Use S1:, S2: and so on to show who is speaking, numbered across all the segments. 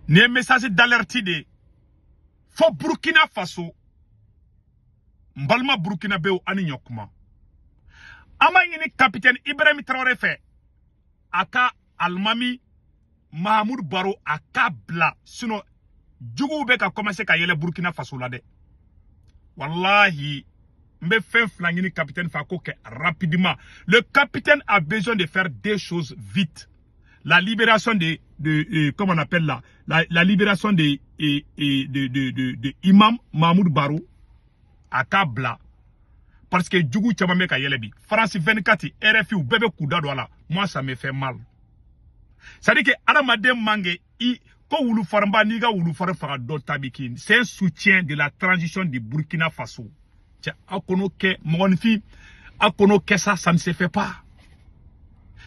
S1: ne message d'alerte de fo Burkina Faso mbalma Burkina Beo ani nyokuma ama yini capitaine Ibrahim Traoré fait aka almami Mahamoud Baro aka bla sinon djougou be ka commencer ka yele Burkina Faso la de wallahi mbe fin flangini capitaine Fako que rapidement le capitaine a besoin de faire des choses vite. La libération de comment on appelle la libération de Imam Mahmoud Barou à Kabla. Parce que Djougou Tchamame ka yelebi. France 24, RFI ou bébé kouda douala. Moi, ça me fait mal. Ça dit que Aramade Mange, ko wulu faramba niga wulu faramba dotabikin. C'est un soutien de la transition du Burkina Faso. Tiens, akono ke, mon fille, akono ke ça ne se fait pas.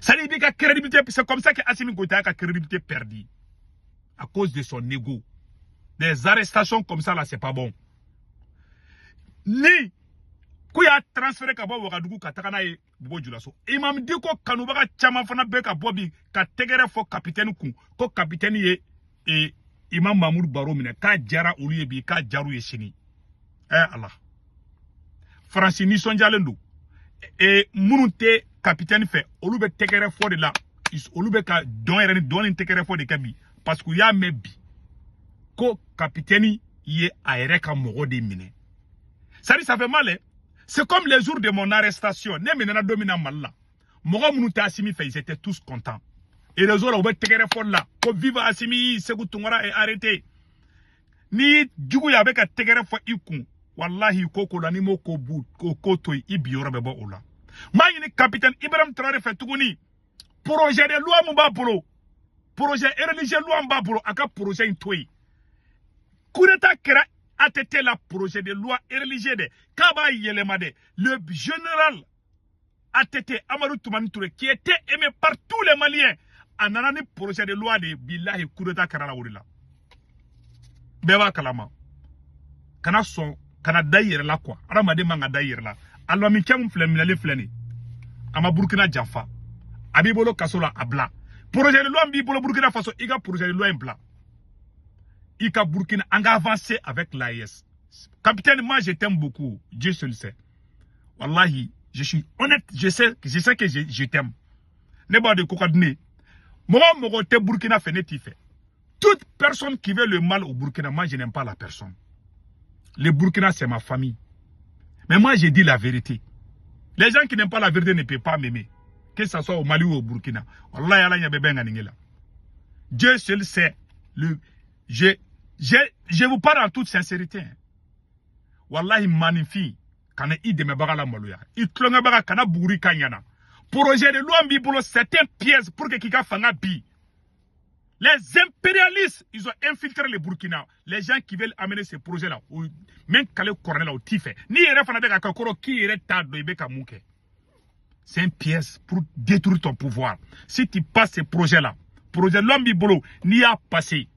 S1: Ça dit que la crédibilité, c'est comme ça que Assimi Goïta a la crédibilité perdue. À cause de son ego. Des arrestations comme ça, là, c'est pas bon. Ni, qui a transféré Kabo Ouagadougou, Katakana et Bobo Djulasso. Il m'a dit que Kanoubaga Tchamafana Beka Bobi, Kategere fo capitaine Kou, ko capitaine et Imam Mahmoud Baro Mine, Ka Djara Ouliyebi, Ka Djarou Yeshini. Eh Allah. Francini Sonjalendo. Et Mounoute capitaine fait olube tekere fo de la olube ka don tekere fo de kabi parce que ya mebi ko capitaine yé aéré ka mogo de mine ça dit ça fait mal hein? C'est comme les jours de mon arrestation ne menena domina malla mogo munu ta Assimi fait ils étaient tous contents et les autres olube tekere fo là ko viva Assimi Sékou Toungara est arrêté ni djugu ya beka tekere fo ikun wallahi ko la ni mo ko bout ko toy ibioro bebo ola. Magni capitaine Ibrahim Traoré fait tougoni projet de loi mba bolo projet religieux loi mba bolo aka projet intoi kureta kera atete la projet de loi religieux de kaba yelema de le général atete Amadou Toumani Touré qui était aimé par tous les Maliens ananani projet de loi de billahi kureta kera la wurila beba kalama kana son kana dayere la quoi aramade manga dayere la alors mi kем flemilale fleni ama Burkina Janfa abibolo kasola abla projet de loi mbibolo Burkina Faso iga projet de loi blanc ika Burkina anga avancer avec l'AES capitaine moi je t'aime beaucoup Dieu seul sait wallahi je suis honnête je sais que je t'aime ne ba de kokadne mo te Burkina feneti fait toute personne qui veut le mal au Burkina moi je n'aime pas la personne le Burkina c'est ma famille. Mais moi, j'ai dit la vérité. Les gens qui n'aiment pas la vérité ne peuvent pas m'aimer. Que ce soit au Mali ou au Burkina. Wallah, yalla ya bébé nganingela. Dieu seul sait. Je vous parle en toute sincérité. Wallahi, magnifique. Quand il de me bagala maloya. Il tlonga baga kana bouri kanyana. Projet de loi mbibolo, c'est un piège pour que kika fanga bi. Les impérialistes, ils ont infiltré les Burkina. Les gens qui veulent amener ces projets-là, même Kale Cornel au Tifé, ni Refanabe Kakoro, qui est Tado Ibeka Mouke. C'est un piège pour détruire ton pouvoir. Si tu passes ces projets-là, projet Lombi Bolo, ni a passé,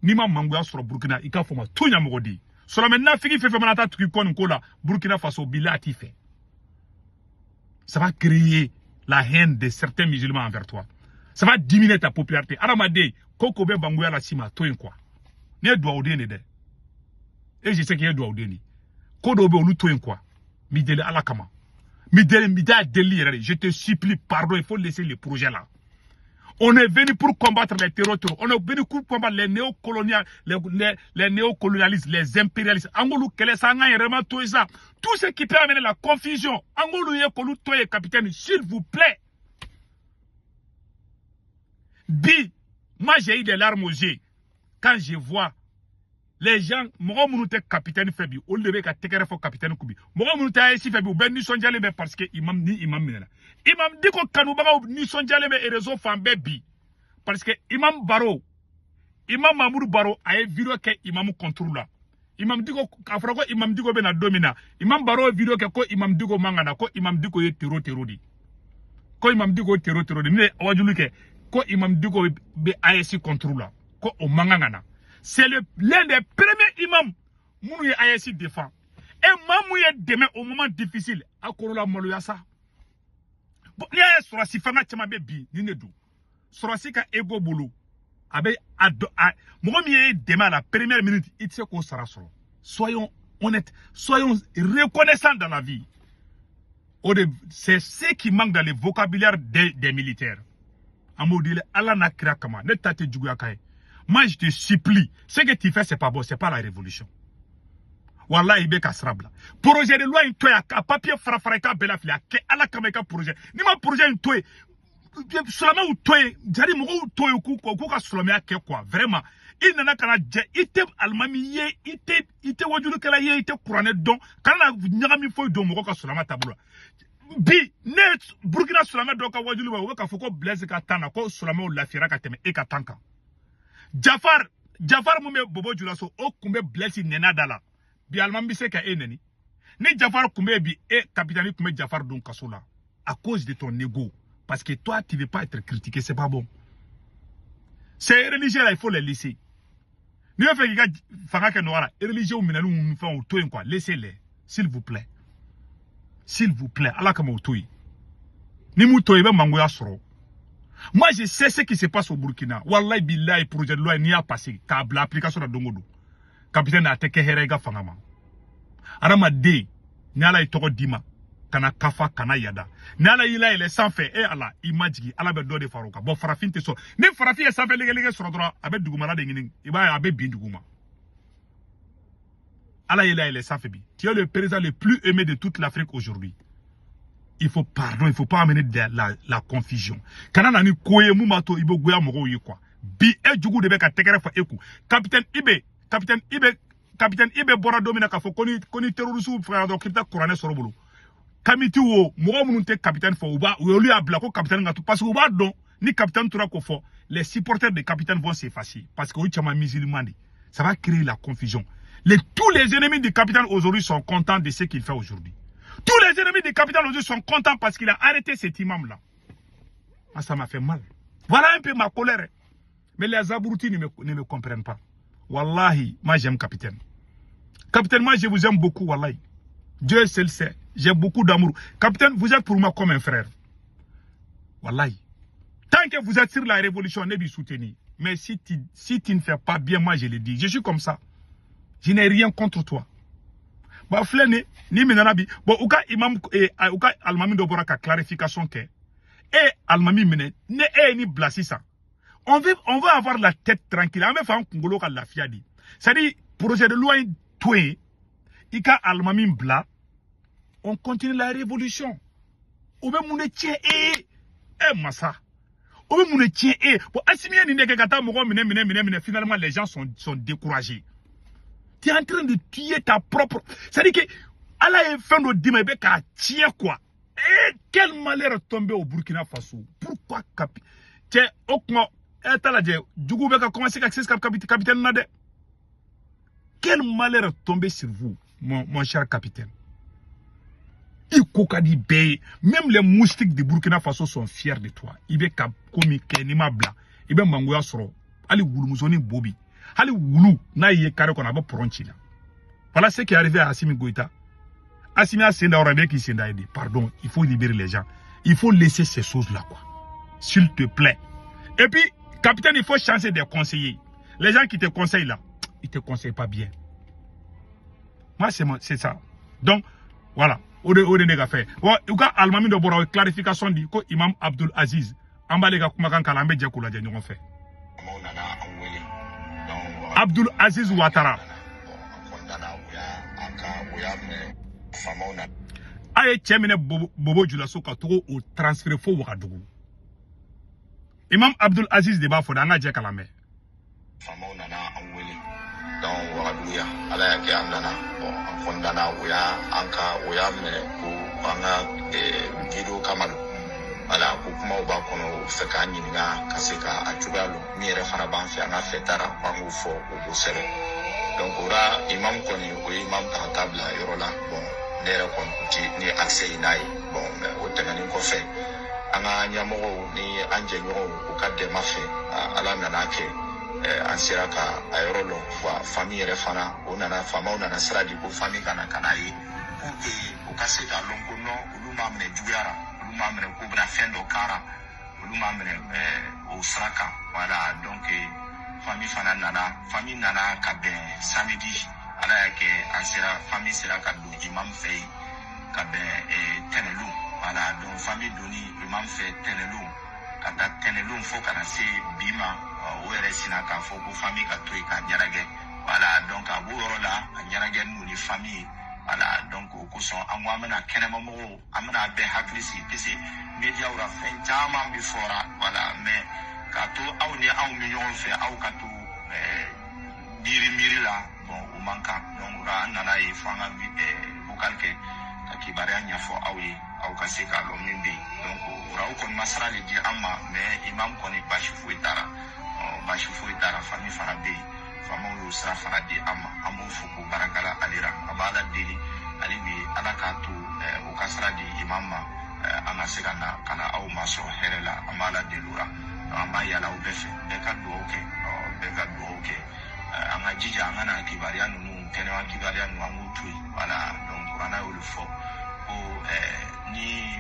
S1: ni ma mangouya sur le Burkina, il faut ma tout yamogodi. Sur maintenant, Figi fait manata tukikon kola, Burkina Faso Bila Tifé. Ça va créer la haine de certains musulmans envers toi. Ça va diminuer ta popularité. Aramade, Koko ben bangouya la sima, toi quoi. N'y doit au de. Et je sais qu'il y a doit au déni. Kodo be ou toi quoi. Midele à la kama. Midele délire. Je te supplie, pardon, il faut laisser les projets là. On est venu pour combattre les terroristes. On est venu pour combattre les néocolonialistes, les impérialistes. Angolou, quel est ça? Tout ce qui peut amener la confusion. Angolou, toi, capitaine, s'il vous plaît. Bi, moi j'ai eu des larmes aux yeux quand je vois les gens, moi je capitaine Febi, au lieu de capitaine Koubi, moi je suis Febi, ben ni sonjale parce que imam ni imam minela. Imam dit que Kanoubaga ni sonjale et réseau fambe bi, parce que imam Baro, imam Mahmoud Baro a une vidéo que imam contrôle. Imam dit que Afroko imam dit que ben a domina. Imam Baro vidéo que ko imam dit que mangana, ko imam dit que terror di. Ko imam dit que terror di. Mais wajuluke. Ko imam digo be ASC contrôle ko o mangangana c'est l'un des premiers imams mouye ASC défend et mamouye demain au moment difficile akorola moloya ça bon ya sura si fanga chama be bi ni nedu sura si ka ego bolo Avec demain à la première minute, il sait qu'on sera sur. Soyons honnêtes, soyons reconnaissants dans la vie. C'est ce qui manque dans le vocabulaire des militaires. Moi, je te supplie, ce que tu fais, c'est pas bon, c'est pas la révolution. Wallah, il est srabla. Projet de loi, il y a papier frafraika belaflia, que ala kameka projet. Ni ma projet, il y a seulement ou toi, j'allais mourir ou toi, ou quoi, seulement quoi, vraiment. Il n'en a qu'à dire, il était almami, il était wajulu kala, il était couronné don, quand on a mis feuille don, mourir seulement tabou. Bi, net, Burkina seulement donc à wajulu, ou qu'à faut qu'on blesse qu'à tana, qu'on seulement la fira qu'à teme et qu'à tanka. Jafar mume bobo julaso, o kumbe blesse nena dala. Bi almami se ka eneni. Ni Jafar kumbe bi e capitaine kumbe Jafar don kasola. À cause de ton ego. Parce que toi, tu ne veux pas être critiqué, c'est pas bon. Ces religieux là, il faut les laisser. Nous faisons que religieux ou quoi, laissez-les, s'il vous plaît. S'il vous plaît, Allah comme autoy. Ni moutoy ben mangoya soro. Moi, je sais ce qui se passe au Burkina. Wallahi billahi projet de loi n'y a passé. Car l'application de Dongodo. Capitaine a teke herega fangama. Arama de, nyala itoko dima. Kana kafa kana yada nala ila ile sanfé et ala imagine ala be do de faruka bon farafin te so ni farafin sanfé lege so droit abe duguma la de ngini iba abe bin duguma ala ila ile sanfé bi tu es le président le plus aimé de toute l'Afrique aujourd'hui. Il faut pardon, il faut pas amener de la confusion kana nani koye mumato ibo goya mogo yi quoi bi e jugu de be ka tekere fa eku capitaine ibe bora domina ka fo koni terroriste frère do crypta courané sorobolo Kamiti wo mogo mununte capitaine fo uba lui a blako capitaine ngatu parce que uba don ni capitaine tura ko fo les supporters de capitaine vont s'effacer parce que chama musulman ça va créer la confusion. Tous les ennemis du capitaine aujourd'hui sont contents de ce qu'il fait aujourd'hui. Tous les ennemis du capitaine aujourd'hui sont contents parce qu'il a arrêté cet imam là. Ah, ça m'a fait mal. Voilà un peu ma colère. Mais les abrutis ne me comprennent pas. Wallahi, moi j'aime capitaine. Capitaine, moi je vous aime beaucoup, wallahi. Dieu seul sait. J'ai beaucoup d'amour. Capitaine, vous êtes pour moi comme un frère. Wallahi. Tant que vous êtes sur la révolution, ne vous soutenir. Mais si tu ne fais pas bien, moi je le dis. Je suis comme ça. Je n'ai rien contre toi. Bah, flâne, ni menanabi. Bon, ouka imam, ouka almami dobora ka clarification que. Et almami mene, ne ni blasi ça. On veut avoir la tête tranquille. On veut faire un congolo ka la fiadi. C'est-à-dire, projet de loi, toi, ika almami bla. On continue la révolution. On veut mon tien massa. On veut mon tien Bon, assimien ni nekata mogo mine finalement les gens sont découragés. Tu es en train de tuer ta propre. C'est-à-dire que Allah est fin de dimebe ka tien quoi. Quel malheur est tombé au Burkina Faso. Pourquoi tiens okmo etala je djugu be ka commencer ka capitaine nade. Quel malheur est tombé sur vous mon cher capitaine. Même les moustiques de Burkina Faso sont fiers de toi. Ibe ka komi kenima bla. Ibe mangoya soro. Ali wulu musoni bobi. Ali wulu na ye kare qu'on a pas pronti là. Voilà ce qui est arrivé à Assimi Goïta. Assimi a senda orabe qui senda aidé. Pardon, il faut libérer les gens. Il faut laisser ces choses là quoi. S'il te plaît. Et puis, capitaine, il faut changer des conseillers. Les gens qui te conseillent là, ils te conseillent pas bien. Moi c'est ça. Donc, voilà. Ode nega fait. Wa uka almami do bora clarification di ko Imam Abdul Aziz ambale ga kuma kan kala mbe je kula je ñongo fe. Abdul Aziz Ouattara. Aye chemine bobo julaso ka to o transfert fo Ouagadougou. Imam Abdul Aziz de ba fo da nga je kala me.
S2: Donc Ouagadougou ala yake andana fondana uya me ku anga gido kamalu ala ku kuma uba kono fe ka nyinga kaseka ajubalo mi re fana ban fi anga fetara bangu fo u sere donc ora imam koni o imam ta tabla yorola bon ne re kon ti ni accès inai bon o tengani ko fe anga nyamo ni anje nyo ku kadde mafe ala nana ke ansira ka ayrolo wa famille refana onana fama onana sradi ko famille kana yi pour que o kase ka longo no uluma mne jugara uluma mne ko bra fendo kara uluma mne au sraka. Voilà, donc famille fana nana ka ben samedi ala yake ansera famille sera ka do imam fay ka ben tenelu. Voilà, donc famille doni imam fait tenelu kata tenelu fo kana se bima o ere sina ka fo ko famille ka toy ka nyarage. Voilà, donc a woro la nyarage nu ni famille. Voilà, donc ko son anwa amana kenema mo amana be haklisi pese media ura fen jama mi fora. Voilà, mais kato aw ni aw mi ñoo fe aw kato miri la bon o manka donc ra nana yi fanga bi bukal ke akibare anya fo aw yi aw ka se ka lo min bi donc ra ko masra le di amma mais imam ko ni bashi fu itara fami fara be fama lu sra fara di amma amu fu ko barakala alira abala deli ali bi ala ka to o kasra di imamma ana se kana aw maso herela amala delura ama yala o befe beka do okay ama jija ngana kibaria nu kenewa kibaria nu amutui wala donc rana o lufo o ni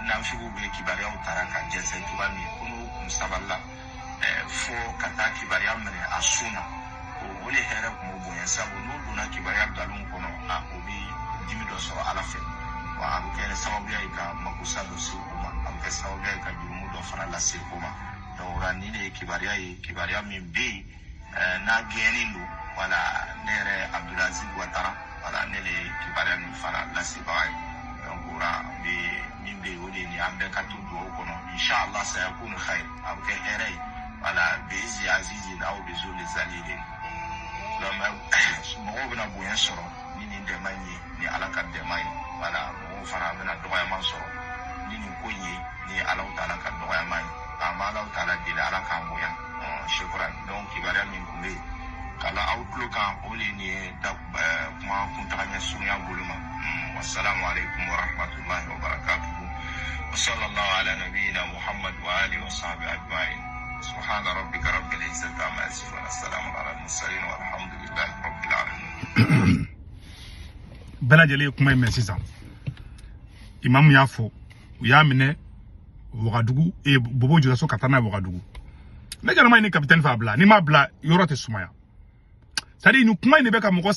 S2: na figu be kibaria o taraka jense tubami kuno kumsaballa fo kata kibaria mene asuna o ole here ko bo yasabu no duna kibaria dalun kono a obi dimido so alafe wa abu kene sababu ya ka makusa do su kuma abu kene sababu ya ka jurumu do fara la se kuma donc ni ne kibaria min be na geni lu wala nere Abdulaziz Ouattara wala nele kibaria min fara la se baay donc ora be min be woni ni ambe katu do kono inshallah sa yakun khair abu ke herey wala be azizi na o be zuli zalile lama mo bna buya soro ni de manye ni alaka de may wala mo fara bena do ya man soro ni ko yi ni ala taala ka do ya may amala taala di ala ka moya shukran donc kibaria min kumbe kala outlook an oli ni da kuma kuntanya sunya buluma wassalamu alaikum wa rahmatullahi wa barakatuh wa sallallahu ala nabiyyina muhammad wa alihi wa sahbihi ajma'in subhana rabbika rabbil izzati amma yasifun assalamu ala al mursalin walhamdulillahi rabbil alamin
S1: bela jele kuma men sisan imam yafo yamine Ouagadougou et Bobo Dioulasso Katana Ouagadougou. Mais également, il y a capitaine Fabla. Ni ma bla, yorote soumaya. C'est-à-dire, nous, comment il n'est pas comme quoi.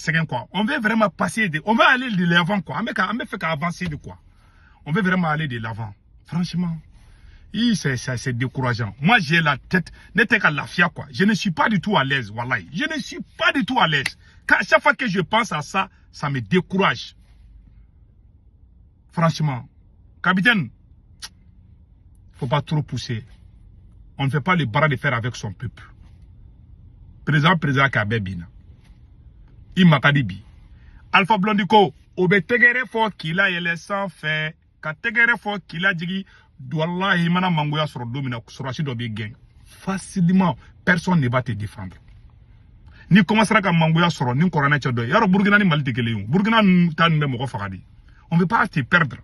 S1: On veut vraiment passer on veut aller de l'avant, quoi. On veut faire avancer de quoi. On veut vraiment aller de l'avant. Franchement, c'est décourageant. Moi, j'ai la tête, n'était qu'à la fia, quoi. Je ne suis pas du tout à l'aise, wallahi. Je ne suis pas du tout à l'aise. Chaque fois que je pense à ça, ça me décourage. Franchement, capitaine, faut pas trop pousser. On ne fait pas le bras de fer avec son peuple. Président Kabebina. Imakadibi. Alpha Blondico. Obe tegere fo kila yele sans fait. Ka tegere fo kila digi. Wallahi mana mangoya sur domina sur achido be gang. Facilement, personne ne va te défendre. Ni commencera ka mangoya sur ni corona chodo. Yaro Burkina ni Mali tekele. Burkina tan be moko fakadi. On ne veut pas te perdre.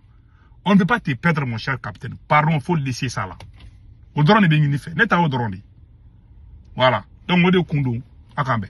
S1: On ne peut pas te perdre, mon cher capitaine. Pardon, il faut laisser ça là. Au drone, il y a une fait. N'est-ce pas au drone? Voilà. Donc, on est au Koundou. À Kambe.